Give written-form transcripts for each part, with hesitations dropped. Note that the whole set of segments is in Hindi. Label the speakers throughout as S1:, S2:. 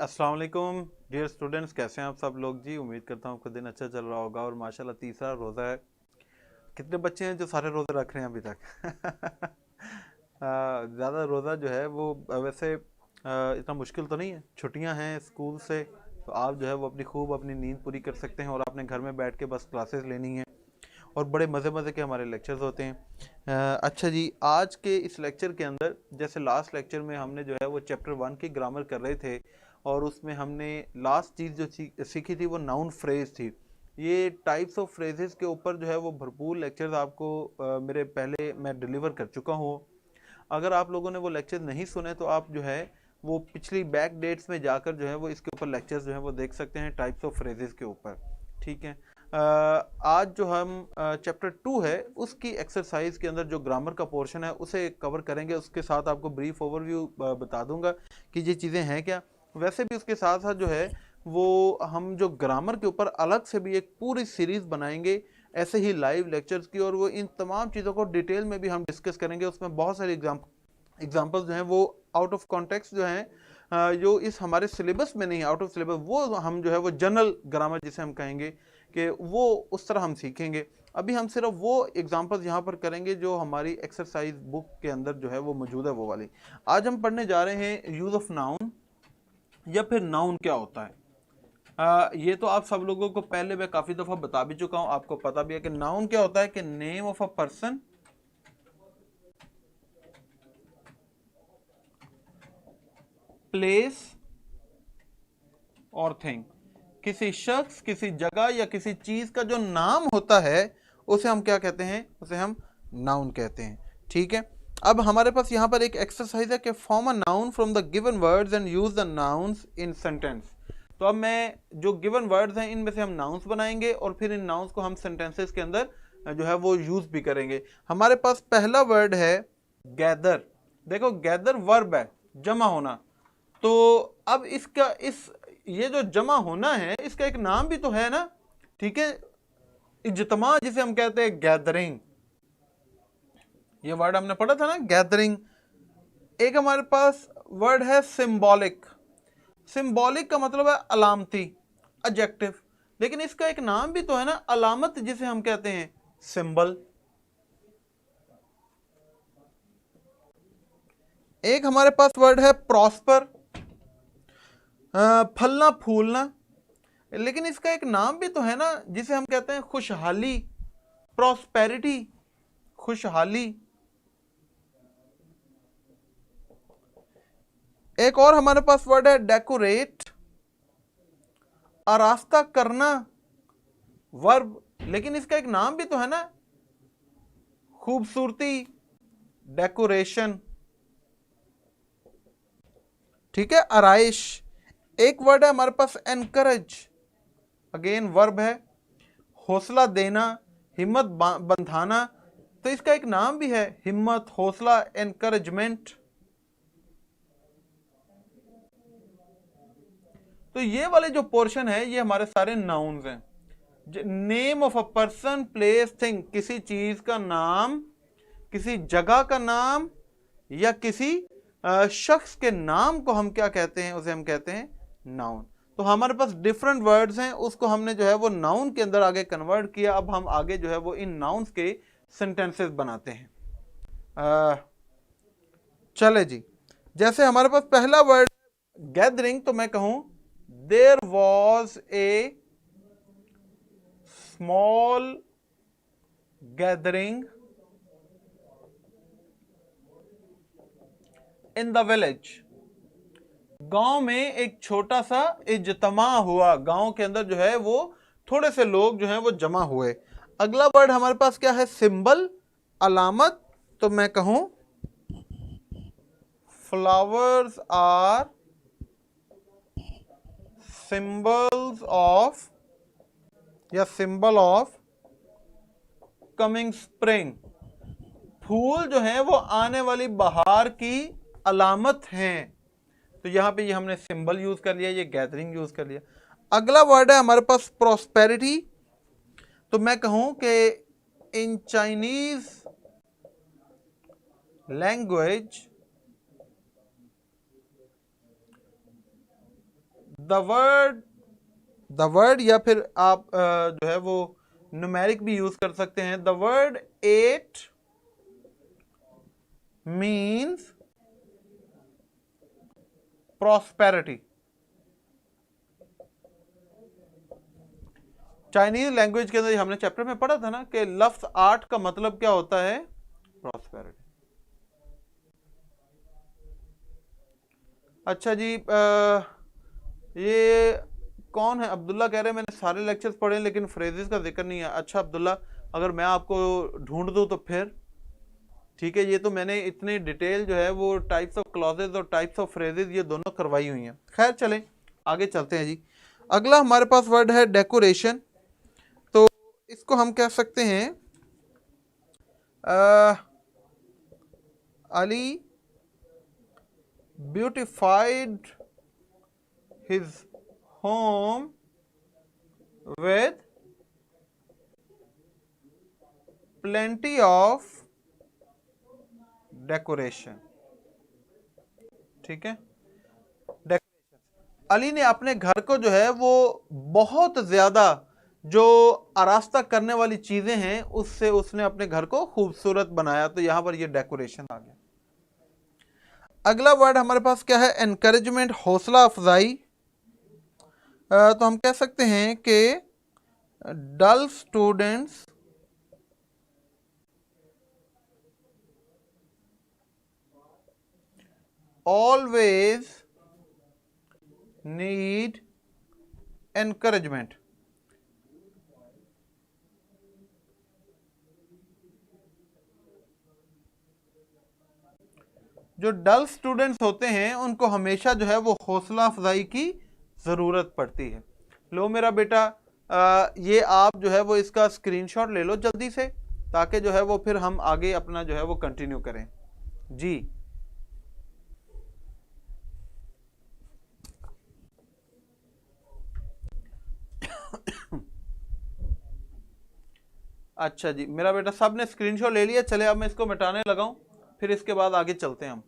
S1: अस्सलाम वालेकुम डियर स्टूडेंट्स, कैसे हैं आप सब लोग जी। उम्मीद करता हूँ आपका दिन अच्छा चल रहा होगा। और माशाल्लाह तीसरा रोज़ा है। कितने बच्चे हैं जो सारे रोज़े रख रहे हैं अभी तक? ज़्यादा रोज़ा जो है वो वैसे इतना मुश्किल तो नहीं है। छुट्टियां हैं स्कूल से, तो आप जो है वो अपनी खूब अपनी नींद पूरी कर सकते हैं और आपने घर में बैठ के बस क्लासेस लेनी है। और बड़े मज़े मज़े के हमारे लेक्चर्स होते हैं। अच्छा जी, आज के इस लेक्चर के अंदर जैसे लास्ट लेक्चर में हमने जो है वो चैप्टर 1 की ग्रामर कर रहे थे, और उसमें हमने लास्ट चीज़ जो सीखी थी वो नाउन फ्रेज थी। ये टाइप्स ऑफ फ्रेजेस के ऊपर जो है वो भरपूर लेक्चर्स आपको मेरे पहले मैं डिलीवर कर चुका हूँ। अगर आप लोगों ने वो लेक्चर नहीं सुने तो आप जो है वो पिछली बैक डेट्स में जाकर जो है वो इसके ऊपर लेक्चर्स जो है वो देख सकते हैं टाइप्स ऑफ फ्रेजेस के ऊपर। ठीक है। आज जो हम चैप्टर 2 है उसकी एक्सरसाइज के अंदर जो ग्रामर का पोर्शन है उसे कवर करेंगे। उसके साथ आपको ब्रीफ ओवरव्यू बता दूंगा कि ये चीज़ें हैं क्या। वैसे भी उसके साथ साथ जो है वो हम जो ग्रामर के ऊपर अलग से भी एक पूरी सीरीज बनाएंगे ऐसे ही लाइव लेक्चर्स की, और वो इन तमाम चीज़ों को डिटेल में भी हम डिस्कस करेंगे। उसमें बहुत सारी एग्जाम्पल्स जो हैं वो आउट ऑफ कॉन्टेक्स्ट जो हैं, जो इस हमारे सिलेबस में नहीं, आउट ऑफ सिलेबस, वो हम जो है वो जनरल ग्रामर जिसे हम कहेंगे कि वो उस तरह हम सीखेंगे। अभी हम सिर्फ वो एग्जांपल्स यहाँ पर करेंगे जो हमारी एक्सरसाइज बुक के अंदर जो है वो मौजूद है, वो वाली। आज हम पढ़ने जा रहे हैं यूज ऑफ नाउन, या फिर नाउन क्या होता है। ये तो आप सब लोगों को पहले मैं काफी दफा बता भी चुका हूं, आपको पता भी है कि नाउन क्या होता है कि name of a person, place और थिंग। किसी शख्स, किसी जगह या किसी चीज का जो नाम होता है उसे हम क्या कहते हैं, उसे हम नाउन कहते हैं। ठीक है। अब हमारे पास यहाँ पर एक एक्सरसाइज है कि form a noun from the given words and use the nouns in sentence. तो अब मैं जो गिवन वर्ड्स हैं इनमें से हम नाउन्स बनाएंगे और फिर इन नाउन्स को हम सेंटेंसेस के अंदर जो है वो यूज भी करेंगे। हमारे पास पहला वर्ड है गैदर। देखो गैदर वर्ब है, जमा होना। तो अब इसका इस ये जो जमा होना है इसका एक नाम भी तो है ना। ठीक है। इज्तिमा जिसे हम कहते हैं गैदरिंग, ये वर्ड हमने पढ़ा था ना, गैदरिंग। एक हमारे पास वर्ड है सिंबॉलिक। सिंबॉलिक का मतलब है अलामती, एडजेक्टिव। लेकिन इसका एक नाम भी तो है ना, अलामत जिसे हम कहते हैं सिंबल। एक हमारे पास वर्ड है प्रॉस्पर, फलना फूलना। लेकिन इसका एक नाम भी तो है ना जिसे हम कहते हैं खुशहाली, प्रॉस्पेरिटी, खुशहाली। एक और हमारे पास वर्ड है डेकोरेट, आरास्ता करना, वर्ब। लेकिन इसका एक नाम भी तो है ना, खूबसूरती, डेकोरेशन। ठीक है, आराइश। एक वर्ड है हमारे पास एनकरेज, अगेन वर्ब है, हौसला देना, हिम्मत बंधाना। तो इसका एक नाम भी है, हिम्मत, हौसला, एनकरेजमेंट। तो ये वाले जो पोर्शन है ये हमारे सारे नाउन्स हैं। Name of a person, place, thing. किसी चीज का नाम, किसी जगह का नाम, या किसी शख्स के नाम को हम क्या कहते हैं, उसे हम कहते हैं नाउन। तो हमारे पास डिफरेंट वर्ड्स हैं, उसको हमने जो है वो नाउन के अंदर आगे कन्वर्ट किया। अब हम आगे जो है वो इन नाउन्स के सेंटेंसेस बनाते हैं। चले जी, जैसे हमारे पास पहला वर्ड गैदरिंग, तो मैं कहूं there was a small gathering in the village. गांव में एक छोटा सा इज्तिमा हुआ, गांव के अंदर जो है वो थोड़े से लोग जो हैं वो जमा हुए। अगला वर्ड हमारे पास क्या है, सिंबल, अलामत। तो मैं कहूं फ्लावर्स आर सिंबल्स ऑफ, या सिंबल ऑफ कमिंग स्प्रिंग। फूल जो हैं वो आने वाली बहार की अलामत हैं। तो यहां पे ये हमने सिंबल यूज कर लिया, ये गैदरिंग यूज कर लिया। अगला वर्ड है हमारे पास प्रॉस्पेरिटी। तो मैं कहूं कि in Chinese language the word या फिर आप जो है वो न्यूमेरिक भी यूज कर सकते हैं। The word 8 means prosperity. Chinese language के अंदर हमने चैप्टर में पढ़ा था ना कि लफ्ज 8 का मतलब क्या होता है, प्रॉस्पेरिटी। अच्छा जी, ये कौन है? अब्दुल्ला कह रहे हैं मैंने सारे लेक्चर्स पढ़े लेकिन फ्रेजेस का जिक्र नहीं है। अच्छा अब्दुल्ला, अगर मैं आपको ढूंढ दूं तो फिर ठीक है, ये तो मैंने इतनी डिटेल जो है वो टाइप्स ऑफ क्लॉजेज और टाइप्स ऑफ फ्रेजेस ये दोनों करवाई हुई हैं। खैर चलें आगे चलते हैं जी। अगला हमारे पास वर्ड है डेकोरेशन। तो इसको हम कह सकते हैं Ali beautified his home with plenty of decoration। ठीक है, डेकोरेशन। अली ने अपने घर को जो है वो बहुत ज्यादा जो आरास्ता करने वाली चीजें हैं उससे उसने अपने घर को खूबसूरत बनाया, तो यहां पर ये डेकोरेशन आ गया। अगला वर्ड हमारे पास क्या है? एनकरेजमेंट, हौसला अफजाई। तो हम कह सकते हैं कि डल स्टूडेंट्स ऑलवेज नीड एनकरेजमेंट। जो डल स्टूडेंट्स होते हैं उनको हमेशा जो है वो हौसला अफजाई की ज़रूरत पड़ती है। लो मेरा बेटा, ये आप जो है वो इसका स्क्रीनशॉट ले लो जल्दी से, ताकि जो है वो फिर हम आगे अपना जो है वो कंटिन्यू करें जी। अच्छा जी मेरा बेटा, सब ने स्क्रीनशॉट ले लिया। चले अब मैं इसको मिटाने लगाऊं, फिर इसके बाद आगे चलते हैं हम।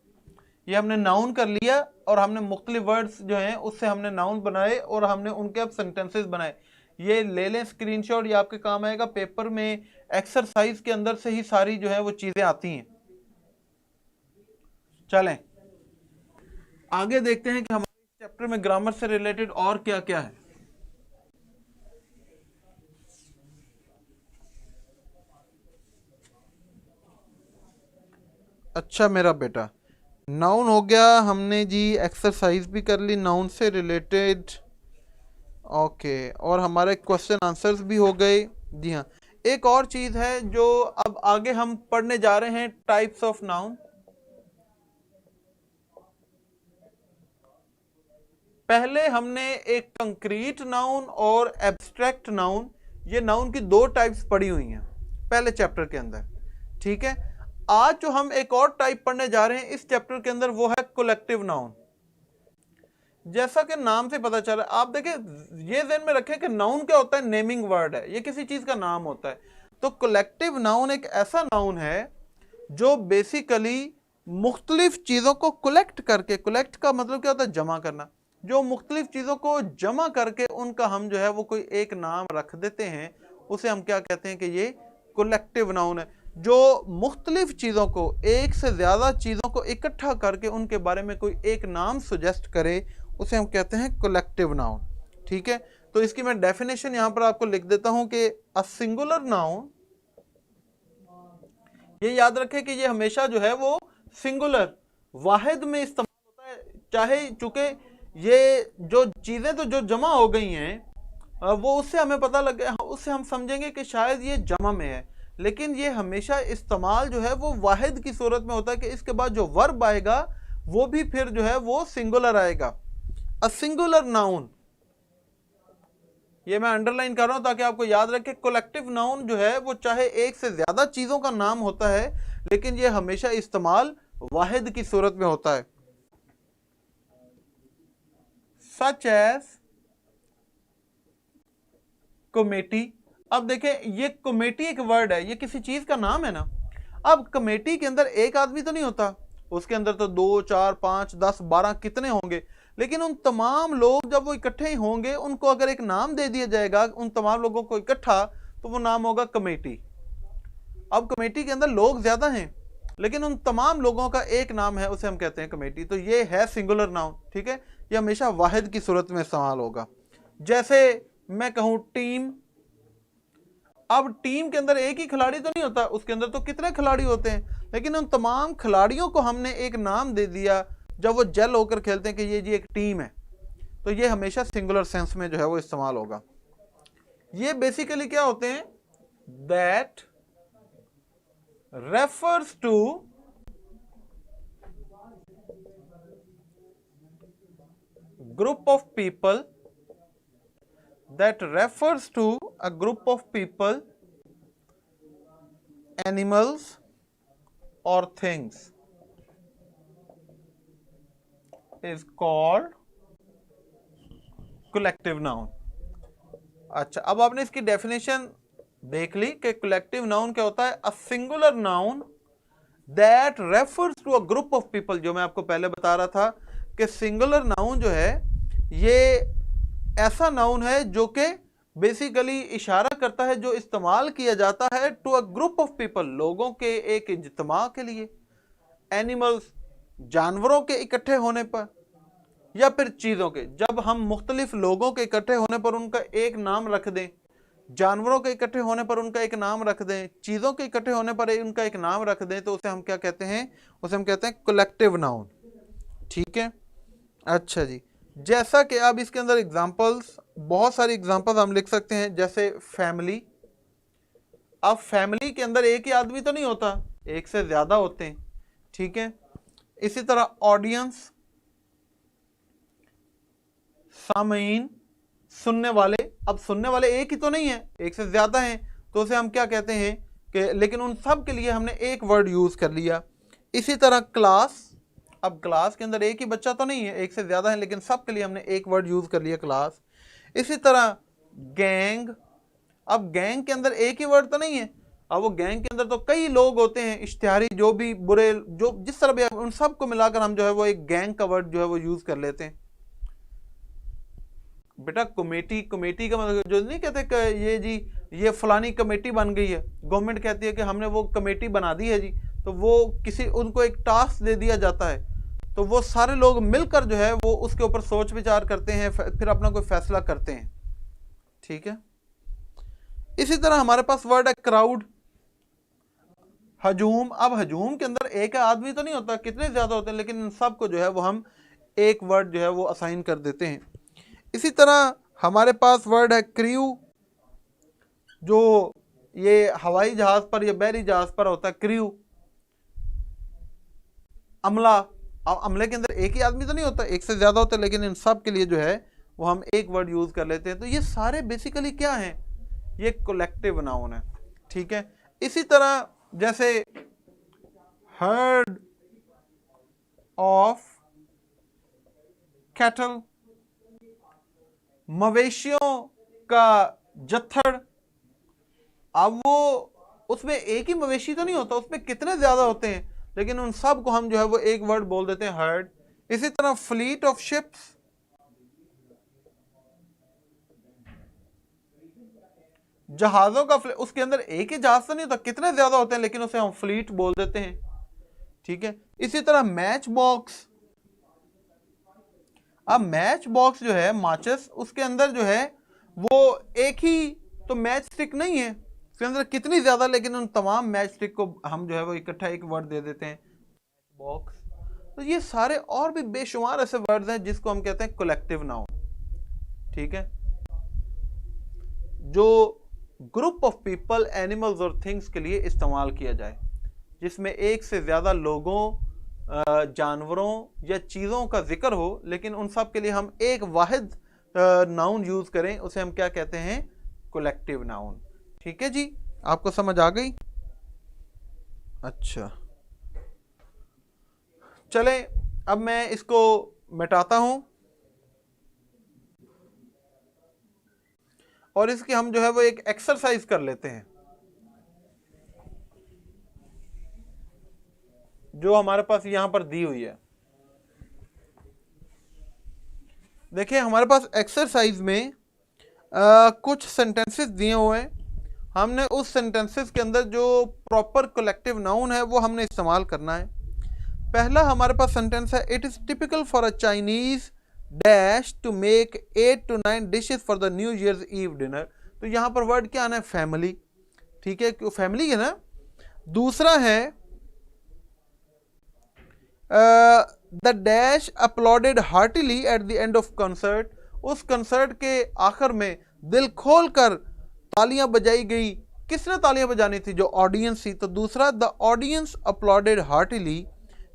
S1: ये हमने नाउन कर लिया और हमने मुख्तलिफ वर्ड्स जो हैं उससे हमने नाउन बनाए और हमने उनके अब सेंटेंसेस बनाए। ये ले लें स्क्रीनशॉट, ये आपके काम आएगा। पेपर में एक्सरसाइज के अंदर से ही सारी जो है वो चीजें आती हैं। चलें आगे देखते हैं कि हमारे चैप्टर में ग्रामर से रिलेटेड और क्या क्या है। अच्छा मेरा बेटा, नाउन हो गया हमने जी, एक्सरसाइज भी कर ली नाउन से रिलेटेड। ओके, और हमारे क्वेश्चन आंसर्स भी हो गए जी। हाँ, एक और चीज है जो अब आगे हम पढ़ने जा रहे हैं, टाइप्स ऑफ नाउन। पहले हमने एक कंक्रीट नाउन और एब्स्ट्रैक्ट नाउन, ये नाउन की दो टाइप्स पढ़ी हुई हैं पहले चैप्टर के अंदर। ठीक है, आज जो हम एक और टाइप पढ़ने जा रहे हैं इस चैप्टर के अंदर वो है कलेक्टिव नाउन। जैसा कि नाम से पता चला, आप देखें ये ध्यान में रखें कि नाउन क्या होता है, नेमिंग वर्ड है, ये किसी चीज का नाम होता है। तो कलेक्टिव नाउन एक ऐसा नाउन है जो बेसिकली मुख्तलिफ चीजों को कलेक्ट करके, कलेक्ट का मतलब क्या होता है, जमा करना, जो मुख्तलिफ चीजों को जमा करके उनका हम जो है वो कोई एक नाम रख देते हैं, उसे हम क्या कहते हैं कि ये कलेक्टिव नाउन है। जो मुख्तलिफ चीज़ों को, एक से ज़्यादा चीज़ों को इकट्ठा करके उनके बारे में कोई एक नाम सजेस्ट करे, उसे हम कहते हैं कलेक्टिव नाउन। ठीक है, तो इसकी मैं डेफिनेशन यहां पर आपको लिख देता हूं कि अ सिंगुलर नाउन, ये याद रखें कि ये हमेशा जो है वो सिंगुलर, वाहिद में इस्तेमाल होता है। चाहे चूंकि ये जो चीज़ें तो जो जमा हो गई हैं वो उससे हमें पता लग गया, उससे हम समझेंगे कि शायद ये जमा में है, लेकिन ये हमेशा इस्तेमाल जो है वो वाहिद की सूरत में होता है कि इसके बाद जो वर्ब आएगा वो भी फिर जो है वो सिंगुलर आएगा। अ सिंगुलर नाउन, ये मैं अंडरलाइन कर रहा हूं ताकि आपको याद रखे। कलेक्टिव नाउन जो है वो चाहे एक से ज्यादा चीजों का नाम होता है, लेकिन ये हमेशा इस्तेमाल वाहिद की सूरत में होता है। Such as committee. अब देखें, ये कमेटी एक वर्ड है, ये किसी चीज का नाम है ना। अब कमेटी के अंदर एक आदमी तो नहीं होता, उसके अंदर तो 2, 4, 5, 10, 12 कितने होंगे, लेकिन उन तमाम लोग जब वो इकट्ठे ही होंगे, उनको अगर एक नाम दे दिया जाएगा उन तमाम लोगों को इकट्ठा, तो वो नाम होगा कमेटी। अब कमेटी के अंदर लोग ज्यादा हैं, लेकिन उन तमाम लोगों का एक नाम है, उसे हम कहते हैं कमेटी। तो ये है सिंगुलर नाउन, ठीक है। ये हमेशा वाहिद की सूरत में इस्तेमाल होगा। जैसे मैं कहूं टीम, अब टीम के अंदर एक ही खिलाड़ी तो नहीं होता, उसके अंदर तो कितने खिलाड़ी होते हैं, लेकिन उन तमाम खिलाड़ियों को हमने एक नाम दे दिया जब वो जेल होकर खेलते हैं कि ये जी एक टीम है। तो ये हमेशा सिंगुलर सेंस में जो है वो इस्तेमाल होगा। ये बेसिकली क्या होते हैं, that refers to group of people, that refers to a group of people, animals or things, is called collective noun। अच्छा, अब आपने इसकी डेफिनेशन देख ली कि कलेक्टिव नाउन क्या होता है। A singular noun that refers to a group of people. जो मैं आपको पहले बता रहा था कि सिंगुलर नाउन जो है ये ऐसा नाउन है जो कि बेसिकली इशारा करता है, जो इस्तेमाल किया जाता है to a group of people, लोगों के एक इज्तिमा के लिए, एनिमल्स जानवरों के इकट्ठे होने पर, या फिर चीज़ों के। जब हम मुख्तलिफ लोगों के इकट्ठे होने पर उनका एक नाम रख दें, जानवरों के इकट्ठे होने पर उनका एक नाम रख दें, चीज़ों के इकट्ठे होने पर उनका एक नाम रख दें, तो उसे हम क्या कहते हैं, उसे हम कहते हैं कलेक्टिव नाउन। ठीक है, अच्छा जी। जैसा कि अब इसके अंदर एग्जांपल्स, बहुत सारी एग्जांपल्स हम लिख सकते हैं, जैसे फैमिली। अब फैमिली के अंदर एक ही आदमी तो नहीं होता, एक से ज़्यादा होते हैं, ठीक है। इसी तरह ऑडियंस, सामीन, सुनने वाले। अब सुनने वाले एक ही तो नहीं है, एक से ज्यादा हैं, तो उसे हम क्या कहते हैं कि, लेकिन उन सब के लिए हमने एक वर्ड यूज कर लिया। इसी तरह क्लास, अब क्लास के अंदर एक ही बच्चा तो नहीं है, एक से ज्यादा है, लेकिन सब के लिए हमने एक वर्ड यूज कर लिया, क्लास। इसी तरह गैंग, अब गैंग के अंदर एक ही वर्ड तो नहीं है, अब वो गैंग के अंदर तो कई लोग होते हैं, इश्तिहारी, जो भी बुरे, जो जिस तरह भी, उन सब को मिलाकर हम जो है वो एक गैंग का वर्ड जो है वो यूज कर लेते हैं। बेटा कमेटी, कमेटी का मतलब जो नहीं कहते कि ये जी ये फलानी कमेटी बन गई है, गवर्नमेंट कहती है कि हमने वो कमेटी बना दी है जी, तो वो किसी, उनको एक टास्क दे दिया जाता है, तो वो सारे लोग मिलकर जो है वो उसके ऊपर सोच विचार करते हैं, फिर अपना कोई फैसला करते हैं। ठीक है, इसी तरह हमारे पास वर्ड है क्राउड, हजूम। अब हजूम के अंदर एक आदमी तो नहीं होता, कितने ज्यादा होते हैं, लेकिन इन सब को जो है वो हम एक वर्ड जो है वो असाइन कर देते हैं। इसी तरह हमारे पास वर्ड है क्रू, जो ये हवाई जहाज पर या बहरी जहाज पर होता है, क्रू। अमला, अब अमले के अंदर एक ही आदमी तो नहीं होता, एक से ज्यादा होता है, लेकिन इन सब के लिए जो है वो हम एक वर्ड यूज कर लेते हैं। तो ये सारे बेसिकली क्या हैं, ये कलेक्टिव नाउन है। ठीक है, इसी तरह जैसे हर्ड ऑफ कैटल, मवेशियों का जत्थड़। अब वो उसमें एक ही मवेशी तो नहीं होता, उसमें कितने ज्यादा होते हैं, लेकिन उन सब को हम जो है वो एक वर्ड बोल देते हैं, हर्ड। इसी तरह फ्लीट ऑफ शिप्स, जहाजों का, उसके अंदर एक ही जहाज तो नहीं होता, कितने ज्यादा होते हैं, लेकिन उसे हम फ्लीट बोल देते हैं। ठीक है, इसी तरह मैच बॉक्स। अब मैच बॉक्स जो है, माचिस, उसके अंदर जो है वो एक ही तो मैच स्टिक नहीं है, उसके अंदर कितनी ज्यादा, लेकिन उन तमाम मैच स्टिक को हम जो है वो इकट्ठा एक वर्ड दे देते हैं, बॉक्स। तो ये सारे और भी बेशुमार ऐसे वर्ड्स हैं जिसको हम कहते हैं कलेक्टिव नाउन। ठीक है, जो ग्रुप ऑफ पीपल, एनिमल्स और थिंग्स के लिए इस्तेमाल किया जाए, जिसमें एक से ज्यादा लोगों, जानवरों या चीज़ों का जिक्र हो, लेकिन उन सब के लिए हम एक वाहिद नाउन यूज करें, उसे हम क्या कहते हैं, कलेक्टिव नाउन। ठीक है जी, आपको समझ आ गई। अच्छा, चले अब मैं इसको मिटाता हूं और इसकी हम जो है वो एक एक्सरसाइज कर लेते हैं, जो हमारे पास यहां पर दी हुई है। देखिए हमारे पास एक्सरसाइज में कुछ सेंटेंसेस दिए हुए हैं, हमने उस सेंटेंसेस के अंदर जो प्रॉपर कलेक्टिव नाउन है वो हमने इस्तेमाल करना है। पहला हमारे पास सेंटेंस है, it is typical for a Chinese dash to make 8 to 9 dishes for the new year's eve dinner. तो यहाँ पर वर्ड क्या आना है, फैमिली, ठीक है, क्यों फैमिली है ना। दूसरा है the dash uploaded heartily at the end of concert. उस कंसर्ट के आखिर में दिल खोल कर तालियां बजाई गई। किसने तालियां बजानी थी, जो ऑडियंस थी। तो दूसरा द ऑडियंस अपलॉडेड हार्टिली।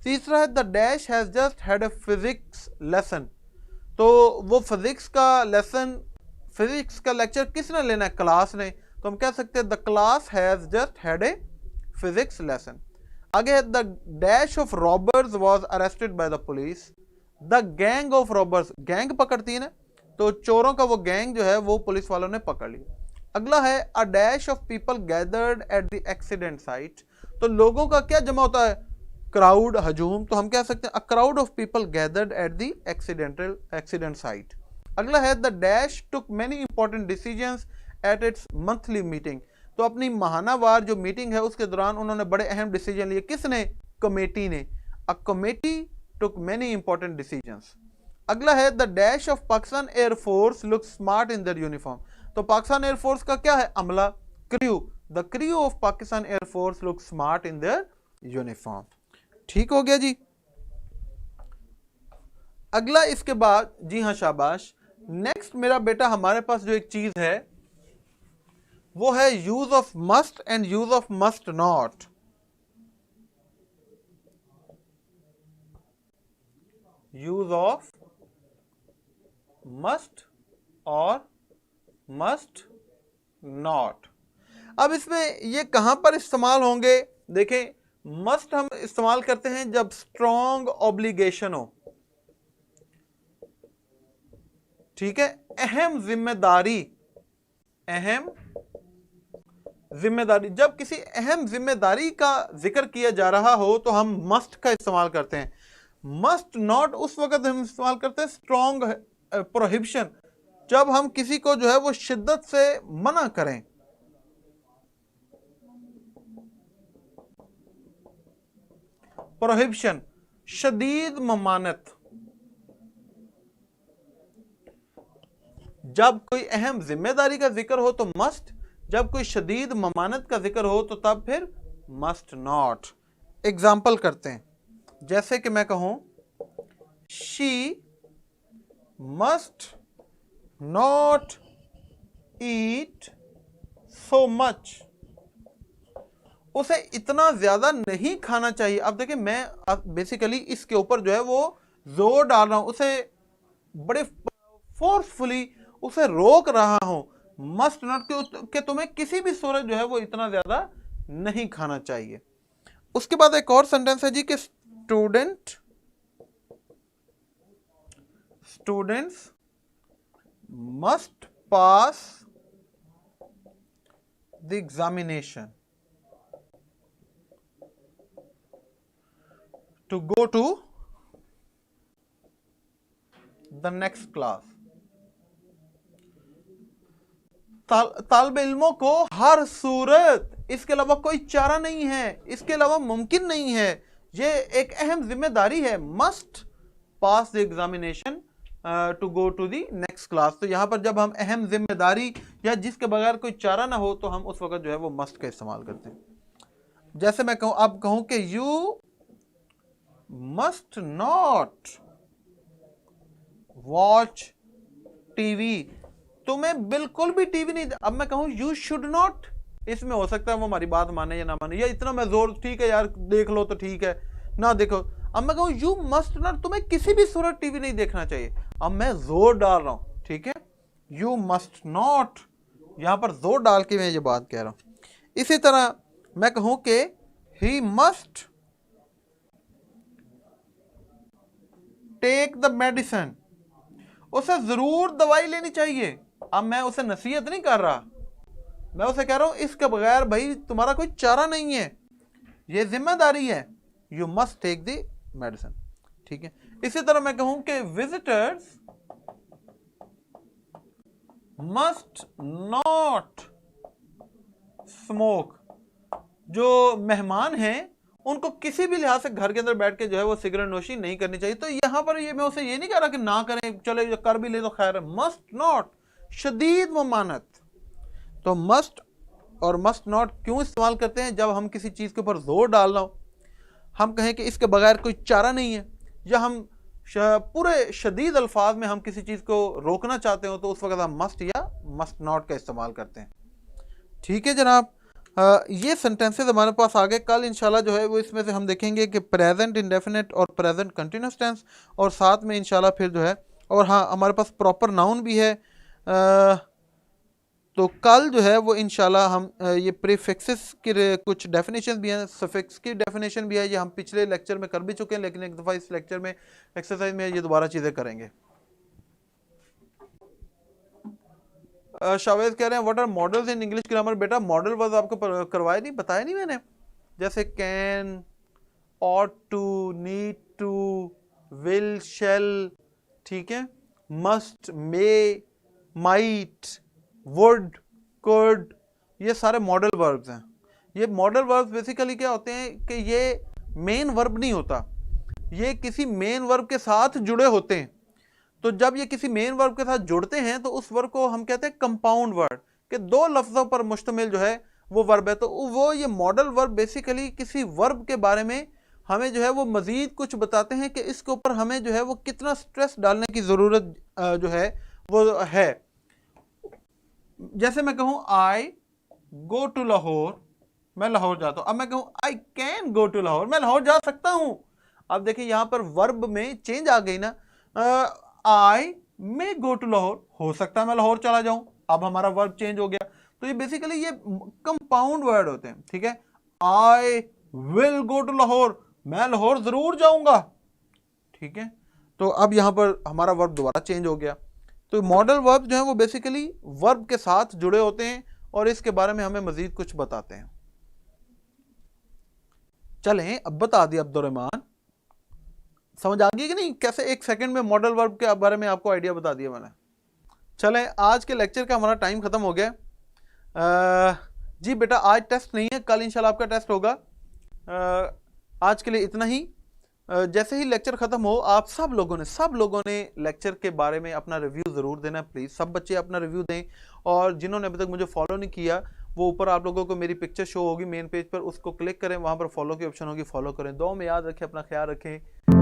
S1: तीसरा है the dash has just had a physics lesson. तो वो फिजिक्स का लेसन, फिजिक्स का लेक्चर किसने लेना है, क्लास ने। तो हम कह सकते हैं the class has just had a physics lesson. आगे है the dash of robbers was arrested by the police. The gang of robbers, gang पकड़ती है ना, तो चोरों का वो गैंग जो है वो पुलिस वालों ने पकड़ लिया। अगला है a dash of people gathered at the accident site. तो लोगों का क्या जमा होता है, क्राउड, हजूम। तो हम कह सकते हैं a crowd of people gathered at the accident site. अगला है the dash took many important decisions at its monthly meeting. तो अपनी माहानावार जो मीटिंग है उसके दौरान उन्होंने बड़े अहम डिसीजन लिए। किसने, कमेटी ने। A committee took many important decisions. अगला है the dash of Pakistan air force look smart in their uniform. तो पाकिस्तान एयरफोर्स का क्या है, अमला, crew. The crew of Pakistan air force look smart in their uniform. ठीक हो गया जी। अगला इसके बाद, जी हाँ शाबाश, नेक्स्ट मेरा बेटा हमारे पास जो एक चीज है वो है use of must and use of must not. Use of must और मस्ट नॉट। अब इसमें ये कहां पर इस्तेमाल होंगे, देखें, मस्ट हम इस्तेमाल करते हैं जब स्ट्रॉन्ग ऑब्लिगेशन हो, ठीक है, अहम जिम्मेदारी, अहम जिम्मेदारी। जब किसी अहम जिम्मेदारी का जिक्र किया जा रहा हो तो हम मस्ट का इस्तेमाल करते हैं। मस्ट नॉट उस वक्त हम इस्तेमाल करते हैं स्ट्रॉन्ग प्रोहिबिशन, जब हम किसी को जो है वो शिद्दत से मना करें। प्रोहिबिशन, शदीद ममानत। जब कोई अहम जिम्मेदारी का जिक्र हो तो मस्ट, जब कोई शदीद ममानत का जिक्र हो तो तब फिर मस्ट नॉट। एग्जाम्पल करते हैं, जैसे कि मैं कहूं she must not eat so much. उसे इतना ज्यादा नहीं खाना चाहिए। अब देखिए मैं बेसिकली इसके ऊपर जो है वो जोर डाल रहा हूं, उसे बड़े फोर्सफुली उसे रोक रहा हूं। मस्ट नॉट कि तुम्हें किसी भी सूरत जो है वो इतना ज्यादा नहीं खाना चाहिए। उसके बाद एक और सेंटेंस है जी कि students must pass the examination to go to the next class. तालिब इल्मों को हर सूरत, इसके अलावा कोई चारा नहीं है, इसके अलावा मुमकिन नहीं है, ये एक अहम जिम्मेदारी है, must pass the examination to go to the next class. तो यहां पर जब हम अहम जिम्मेदारी या जिसके बगैर कोई चारा ना हो तो हम उस वक्त जो है वो मस्ट का इस्तेमाल करते हैं। जैसे मैं कहूं, अब कहूं कि you must not watch TV. तुम्हें बिल्कुल भी टीवी नहीं। अब मैं कहूं यू शुड नॉट, इसमें हो सकता है वो हमारी बात माने या ना माने, या इतना मैं जोर, ठीक है यार देख लो तो ठीक है, ना देखो। अब मैं कहूं यू मस्ट नॉट, तुम्हें किसी भी सूरत टीवी नहीं देखना चाहिए। अब मैं जोर डाल रहा हूं, ठीक है, यू मस्ट नॉट, यहां पर जोर डाल के मैं ये बात कह रहा हूं। इसी तरह मैं कहूं कि he must take the medicine, उसे जरूर दवाई लेनी चाहिए। अब मैं उसे नसीहत नहीं कर रहा, मैं उसे कह रहा हूं इसके बगैर भाई तुम्हारा कोई चारा नहीं है, ये जिम्मेदारी है, you must take the medicine, ठीक है। इसी तरह मैं कहूं कि विजिटर्स मस्ट नॉट स्मोक। जो मेहमान हैं उनको किसी भी लिहाज से घर के अंदर बैठ के जो है वो सिगरेट नोशी नहीं करनी चाहिए। तो यहां पर ये मैं उसे ये नहीं कह रहा कि ना करें, चले जो कर भी ले तो खैर है। मस्ट नॉट शदीद ममानत। तो मस्ट और मस्ट नॉट क्यों इस्तेमाल करते हैं? जब हम किसी चीज के ऊपर जोर डालना हो, हम कहें कि इसके बगैर कोई चारा नहीं है, या हम पूरे शदीद अल्फाज में हम किसी चीज को रोकना चाहते हो, तो उस वक्त हम मस्ट या मस्ट नॉट का इस्तेमाल करते हैं। ठीक है जनाब, ये सेंटेंसेस हमारे पास आ गए। कल इंशाल्लाह जो है वो इसमें से हम देखेंगे कि प्रेजेंट इंडेफिनिट और प्रेजेंट कंटिन्यूस टेंस, और साथ में इंशाल्लाह फिर जो है, और हाँ हमारे पास प्रॉपर नाउन भी है। तो कल जो है वो इंशाल्लाह हम ये प्रीफिक्सेस की कुछ डेफिनेशन भी हैं, सफिक्स की डेफिनेशन भी है, ये हम पिछले लेक्चर में कर भी चुके हैं, लेकिन एक दफ़ा इस लेक्चर में एक्सरसाइज में ये दोबारा चीज़ें करेंगे। शावेद कह रहे हैं what are models in English grammar. बेटा मॉडल वर्ड आपको करवाए नहीं, बताया नहीं मैंने, जैसे can, ought to, need to, will, shall, ठीक है, must, may, might, would, could, ये सारे मॉडल वर्ब्स हैं। ये मॉडल वर्ब्स बेसिकली क्या होते हैं कि ये मेन वर्ब नहीं होता, ये किसी मेन वर्ब के साथ जुड़े होते हैं। तो जब ये किसी मेन वर्ब के साथ जुड़ते हैं तो उस वर्ब को हम कहते हैं कंपाउंड वर्ड, कि दो लफ्जों पर मुश्तमिल जो है वो वर्ब है। तो वो ये मॉडल वर्ब बेसिकली किसी वर्ब के बारे में हमें जो है वो मजीद कुछ बताते हैं कि इसके ऊपर हमें जो है वो कितना स्ट्रेस डालने की ज़रूरत जो है वो है। जैसे मैं कहूँ आई गो टू लाहौर, मैं लाहौर जाता हूँ। अब मैं कहूँ I can go to Lahore, मैं लाहौर जा सकता हूँ। अब देखिए यहाँ पर वर्ब में चेंज आ गई ना, आई मे गो टू लाहौर, हो सकता है मैं लाहौर चला जाऊं, अब हमारा वर्ब चेंज हो गया। तो ये बेसिकली ये कंपाउंड वर्ड होते हैं, ठीक है। I will go to Lahore, मैं लाहौर जरूर जाऊंगा, ठीक है। तो अब यहां पर हमारा वर्ब दोबारा चेंज हो गया। तो मॉडल वर्ब जो है वो बेसिकली वर्ब के साथ जुड़े होते हैं और इसके बारे में हमें मजीद कुछ बताते हैं। चलें अब बता दिया अब्दुर्रहमान, समझ आ गई कि नहीं, कैसे एक सेकंड में मॉडल वर्ब के बारे में आपको आइडिया बता दिया मैंने। चलें आज के लेक्चर का हमारा टाइम खत्म हो गया। जी बेटा आज टेस्ट नहीं है, कल इंशाल्लाह आपका टेस्ट होगा। आज के लिए इतना ही। जैसे ही लेक्चर खत्म हो आप सब लोगों ने लेक्चर के बारे में अपना रिव्यू ज़रूर देना प्लीज़। सब बच्चे अपना रिव्यू दें, और जिन्होंने अभी तक मुझे फॉलो नहीं किया वो ऊपर आप लोगों को मेरी पिक्चर शो होगी मेन पेज पर, उसको क्लिक करें, वहाँ पर फॉलो की ऑप्शन होगी, फॉलो करें। दुआ में याद रखें, अपना ख्याल रखें।